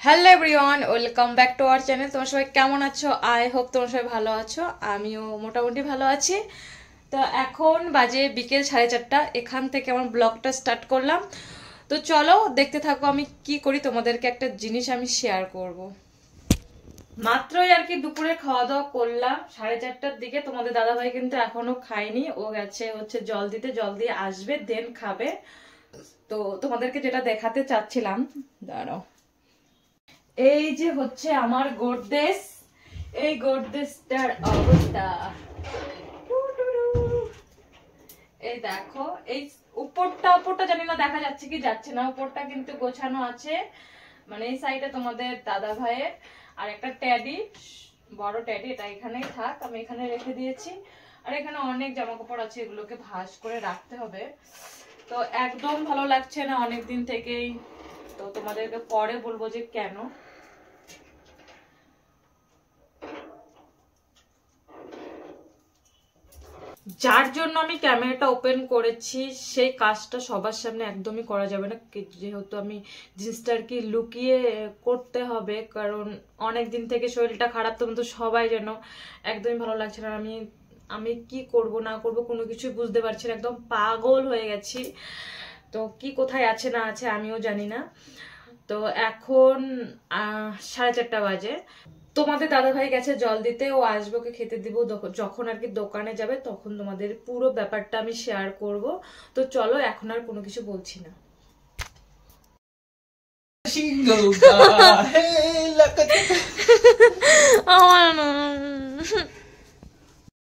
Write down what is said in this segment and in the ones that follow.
Hello everyone, welcome back to our channel. তোমরা সবাই কেমন আছো? আই হোপ তোমরা সবাই ভালো আছো। আমিও মোটামুটি ভালো আছি। তো এখন বাজে বিকেল 4:30। এখান থেকে আমার ব্লগটা স্টার্ট করলাম। তো চলো দেখতে থাকো আমি কি করি। তোমাদেরকে একটা জিনিস আমি শেয়ার করব। মাত্রই আর কি দুপুরে খাওয়া দাওয়া করলাম 4:30টার দিকে। তোমাদের দাদাভাই কিন্তু এখনো খায়নি, ও গেছে হচ্ছে জল দিতে, জল দিয়ে আসবে দেন খাবে। তো তোমাদেরকে যেটা দেখাতে চাচ্ছিলাম, দাঁড়াও, এই যে হচ্ছে আমার গোদরেজ। এই গোদরেজটার অবস্থা এই দেখো। এই উপরটা জানি না দেখা যাচ্ছে কি যাচ্ছে না। উপরটা কিন্তু গোছানো আছে, মানে এই সাইডে তোমাদের দাদা ভাইয়ের আর একটা ট্যাডি, বড় ট্যাডি, এটা এখানেই থাক, আমি এখানে রেখে দিয়েছি। আর এখানে অনেক জামা কাপড় আছে, এগুলোকে ভাঁজ করে রাখতে হবে। তো একদম ভালো লাগছে না অনেকদিন থেকেই। তো তোমাদেরকে পরে বলবো যে কেন। যার জন্য আমি ক্যামেরাটা ওপেন করেছি, সেই কাজটা সবার সামনে একদমই করা যাবে না, যেহেতু আমি জিনিসটা আর কি লুকিয়ে করতে হবে। কারণ অনেক দিন থেকে শরীরটা খারাপ, তো সবাই যেন একদমই ভালো লাগছে না। আমি কি করব না করব কোনো কিছু বুঝতে পারছি না, একদম পাগল হয়ে গেছি। তো কি কোথায় আছে না আছে আমিও জানি না। তো এখন 4:30 বাজে। তোমাদের দাদা ভাই গেছে জল দিতে, ও আসবে, ওকে খেতে দিব। যখন আর কি দোকানে যাবে তখন তোমাদের পুরো ব্যাপারটা আমি শেয়ার করব। তো চলো, এখন আর কোনো কিছু বলছি না।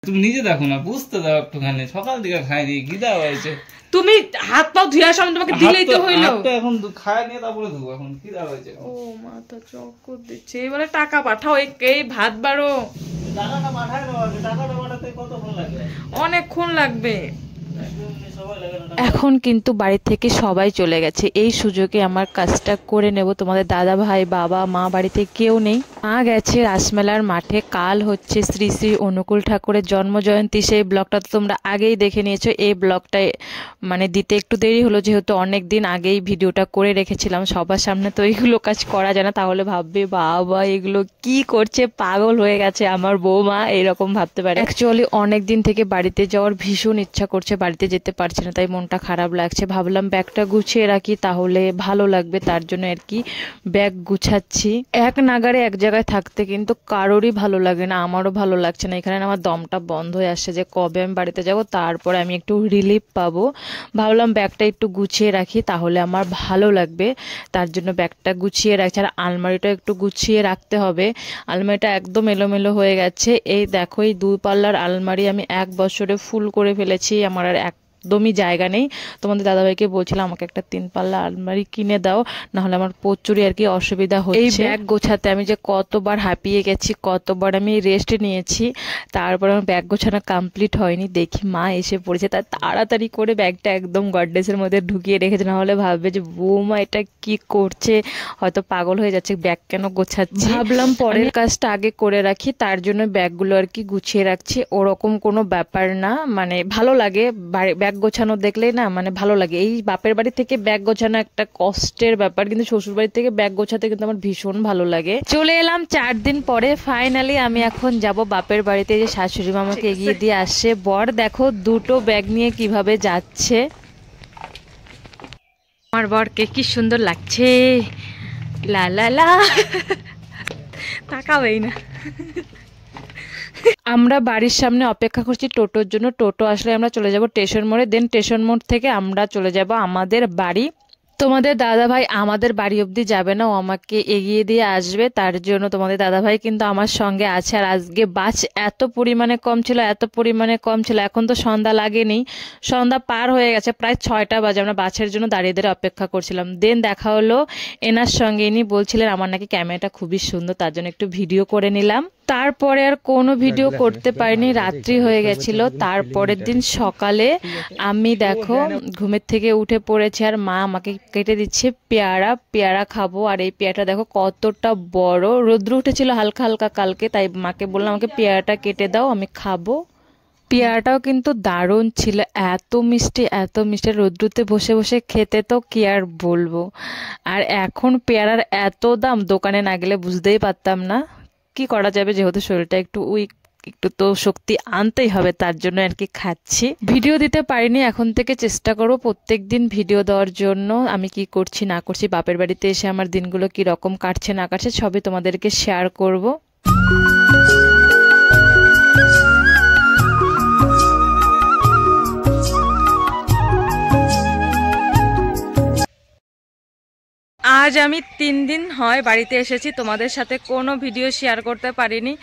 তুমি নিজে দেখো না, বুঝতে দাও একটুখানি। সকাল দিকে খাইনি, খিদা হয়েছে। তুমি হাত পাও ধুয়ে আসো, আমি তোমাকে দিলেই তো হইলো। এখন খায় নিয়ে তারপরে ধুবো, এখন খিদা হয়েছে। ও মাথা চক্কর দিচ্ছে। এবারে টাকা পাঠাও, এই ভাত বাড়ো। টাকাটা পাঠায় দেওয়া, টাকাটা পাঠাতে কতক্ষণ লাগে? অনেকক্ষণ লাগবে। এখন কিন্তু বাড়ি থেকে সবাই চলে গেছে, এই সুযোগে আমার কাজটা করে নেব। তোমাদের দাদা ভাই, বাবা, মা বাড়িতে কেউ নেই। মা গেছে রাসমেলার মাঠে। কাল হচ্ছে শ্রী শ্রী অনুকূল ঠাকুরের জন্ম জয়ন্তী। সেই ব্লগটা তো তোমরা আগেই দেখে নিয়েছো। এই ব্লগটায় মানে দিতে একটু দেরি হলো, যেহেতু অনেক দিন আগেই ভিডিওটা করে রেখেছিলাম। সবার সামনে তো এইগুলো কাজ করা যায় না, তাহলে ভাববে বাবা এগুলো কি করছে, পাগল হয়ে গেছে আমার বৌমা, এরকম ভাবতে পারে। অ্যাকচুয়ালি অনেক দিন থেকে বাড়িতে যাওয়ার ভীষণ ইচ্ছা করছে, বাড়িতে যেতে পারছি না, তাই মনটা খারাপ লাগছে। ভাবলাম ব্যাগটা গুছিয়ে রাখি, তাহলে ভালো লাগবে, তার জন্য আর কি ব্যাগ গুছাচ্ছি। এক নাগারে এক জায়গায় থাকতে কিন্তু কারোরই ভালো লাগে না, আমারও ভালো লাগছে না। এখানে আমার দমটা বন্ধ হয়ে আসছে যে কবে আমি বাড়িতে যাব, তারপরে আমি একটু রিলিফ পাবো। ভাবলাম ব্যাগটা একটু গুছিয়ে রাখি, তাহলে আমার ভালো লাগবে, তার জন্য ব্যাগটা গুছিয়ে রাখছি। আর আলমারিটা একটু গুছিয়ে রাখতে হবে, আলমারিটা একদম এলোমেলো হয়ে গেছে। এই দেখো, এই 2 পাল্লার আলমারি আমি 1 বছরে ফুল করে ফেলেছি, আমার আর একদমই জায়গা নেই। তোমাদের দাদাভাইকে বলছিলাম আমাকে একটা 3 পাল্লা আলমারি কিনে দাও, নাহলে আমার প্রচুরই আর কি অসুবিধা হচ্ছে। এই ব্যাগ গোছাতে আমি যে কতবার হাঁপিয়ে গেছি, কতবার আমি রেস্ট নিয়েছি, তারপর আমার ব্যাগ গোছানো কমপ্লিট হয়নি। দেখি মা এসে পড়েছে, তার তাড়াতাড়ি করে ব্যাগটা একদম গডরেজের মধ্যে ঢুকিয়ে রেখেছে, নাহলে ভাববে যে বৌমা এটা কি করছে, হয়তো পাগল হয়ে যাচ্ছে, ব্যাগ কেন গোছাচ্ছি। ভাবলাম পরের কাজটা আগে করে রাখি, তার জন্য ব্যাগগুলো আর কি গুছিয়ে রাখছি। ওরকম কোনো ব্যাপার না, মানে ভালো লাগে ব্যাগ গোছানো দেখলেই না, মানে ভালো লাগে। এই বাপের বাড়ি থেকে ব্যাগ গোছানো একটা কষ্টের ব্যাপার, কিন্তু শ্বশুর বাড়ি থেকে ব্যাগ গোছাতে কিন্তু আমার ভীষণ ভালো লাগে। চলে এলাম 4 দিন পরে, ফাইনালি আমি এখন যাব বাপের বাড়িতে। যে শাশুড়ি মামাকে এগিয়ে দিয়ে আসছে বর, দেখো 2টো ব্যাগ নিয়ে কিভাবে যাচ্ছে। আমার বরকে কি সুন্দর লাগছে, লা লা লা, তাকাবেই না। আমরা বাড়ির সামনে অপেক্ষা করছি টোটোর জন্য। টোটো আসলে আমরা চলে যাব স্টেশন মোড়ে, দেন স্টেশন মোড় থেকে আমরা চলে যাব আমাদের বাড়ি। তোমাদের দাদাভাই আমাদের বাড়ি অবধি যাবে না, ও আমাকে এগিয়ে দিয়ে আসবে, তার জন্য তোমাদের দাদাভাই কিন্তু আমার সঙ্গে আছে। আর আজকে বাস এত পরিমাণে কম ছিল, এত পরিমাণে কম ছিল, এখন তো সন্ধ্যা লাগেনি, সন্ধ্যা পার হয়ে গেছে, প্রায় 6টা বাজে। আমরা বাসের জন্য দাঁড়িয়ে দাঁড়িয়ে অপেক্ষা করছিলাম। দেন দেখা হলো এনার সঙ্গে, ইনি বলছিলেন আমার নাকি ক্যামেরাটা খুবই সুন্দর, তার জন্য একটু ভিডিও করে নিলাম। তারপরে আর কোনো ভিডিও করতে পারিনি, রাত্রি হয়ে গেছিল। তারপরের দিন সকালে আমি দেখো ঘুমের থেকে উঠে পড়েছি, আর মা আমাকে কেটে দিচ্ছে পেয়ারা। পেয়ারা খাবো, আর এই পেয়ারাটা দেখো কতটা বড়। রোদ্র উঠেছিল হালকা হালকা কালকে, তাই মাকে বললাম আমাকে পেয়ারাটা কেটে দাও, আমি খাবো। পেয়ারাটাও কিন্তু দারুণ ছিল, এত মিষ্টি এত মিষ্টি, রোদ্রুতে বসে বসে খেতে তো কি আর বলবো। আর এখন পেয়ারার এত দাম, দোকানে না গেলে বুঝতেই পারতাম না। কি করা যাবে, যেহেতু শরীরটা একটু উইক, একটু তো শক্তি আনতেই হবে, তার জন্য আর কি খাচ্ছি। ভিডিও দিতে পারিনি, এখন থেকে চেষ্টা করবো প্রত্যেকদিন ভিডিও দেওয়ার জন্য। আমি কি করছি না করছি, বাপের বাড়িতে এসে আমার দিনগুলো কি রকম কাটছে না কাটছে সবই তোমাদেরকে শেয়ার করব। আজ আমি 3 দিন হয় বাড়িতে এসেছি, তোমাদের সাথে কোনো ভিডিও শেয়ার করতে পারিনি।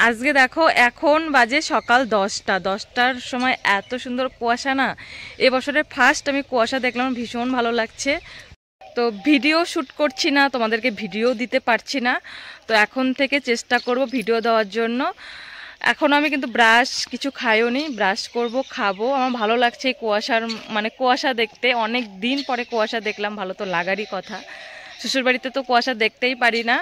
আজকে দেখো এখন বাজে সকাল 10টার সময়, এত সুন্দর কুয়াশা না, এবছরের ফার্স্ট আমি কুয়াশা দেখলাম, ভীষণ ভালো লাগছে। তো ভিডিও শ্যুট করছি না, তোমাদেরকে ভিডিও দিতে পারছি না, তো এখন থেকে চেষ্টা করব ভিডিও দেওয়ার জন্য। এখন আমি কিন্তু ব্রাশ কিছু খাইও নি, ব্রাশ করব খাবো। আমার ভালো লাগছে এই কুয়াশার, মানে কুয়াশা দেখতে, অনেক দিন পরে কুয়াশা দেখলাম, ভালো তো লাগারই কথা। শ্বশুরবাড়িতে তো কুয়াশা দেখতেই পারি না,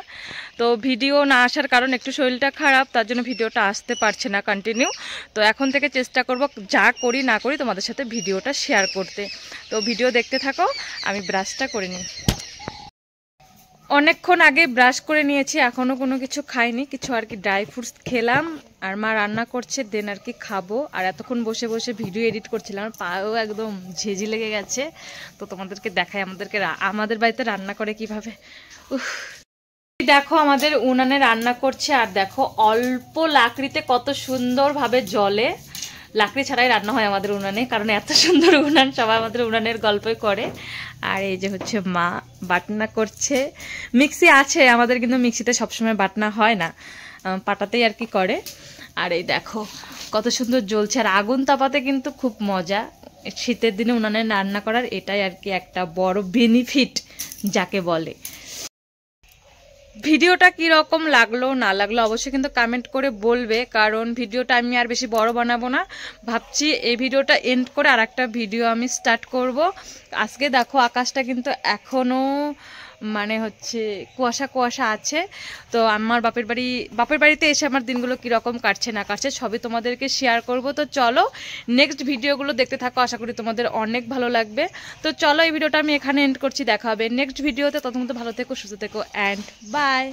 তো ভিডিও না আসার কারণ একটু শরীরটা খারাপ, তার জন্য ভিডিওটা আসতে পারছে না কন্টিনিউ। তো এখন থেকে চেষ্টা করব যা করি না করি তোমাদের সাথে ভিডিওটা শেয়ার করতে। তো ভিডিও দেখতে থাকো, আমি ব্রাশটা করে নিই। অনেকক্ষণ আগে ব্রাশ করে নিয়েছি, এখনও কোনো কিছু খাইনি, কিছু আর কি ড্রাই ফ্রুটস খেলাম, আর মা রান্না করছে, দেন আর কি খাবো। আর এতক্ষণ বসে বসে ভিডিও এডিট করছিলাম, আমার পায়েও একদম ঝেঁঝি লেগে গেছে। তো তোমাদেরকে দেখাই আমাদের বাড়িতে রান্না করে কিভাবে। দেখো আমাদের উনানে রান্না করছে, আর দেখো অল্প লাকড়িতে কত সুন্দরভাবে জ্বলে। লাকড়ি ছাড়াই রান্না হয় আমাদের উনানে, কারণ এত সুন্দর উনান, সবাই আমাদের উনানের গল্পই করে। আর এই যে হচ্ছে মা বাটনা করছে, মিক্সি আছে আমাদের, কিন্তু মিক্সিতে সবসময় বাটনা হয় না, পাটাতেই আর কি করে। আর এই দেখো কত সুন্দর জ্বলছে, আর আগুন তাপাতে কিন্তু খুব মজা শীতের দিনে উনানে রান্না করার, এটাই আর কি একটা বড় বেনিফিট যাকে বলে। ভিডিওটা কীরকম লাগলো না লাগলো অবশ্যই কিন্তু কমেন্ট করে বলবে, কারণ ভিডিওটা আমি আর বেশি বড় বানাবো না, ভাবছি এই ভিডিওটা এন্ড করে আর একটা ভিডিও আমি স্টার্ট করব। আজকে দেখো আকাশটা কিন্তু এখনও মানে হচ্ছে কুয়াশা কুয়াশা আছে। তো আমার বাপের বাড়িতে এসে আমার দিনগুলো কীরকম কাটছে না কাটছে সবই তোমাদেরকে শেয়ার করব। তো চলো নেক্সট ভিডিওগুলো দেখতে থাকো, আশা করি তোমাদের অনেক ভালো লাগবে। তো চলো এই ভিডিওটা আমি এখানে এন্ড করছি, দেখা হবে নেক্সট ভিডিওতে। ততক্ষণ তো ভালো থেকো, সুস্থ থেকো, অ্যান্ড বাই।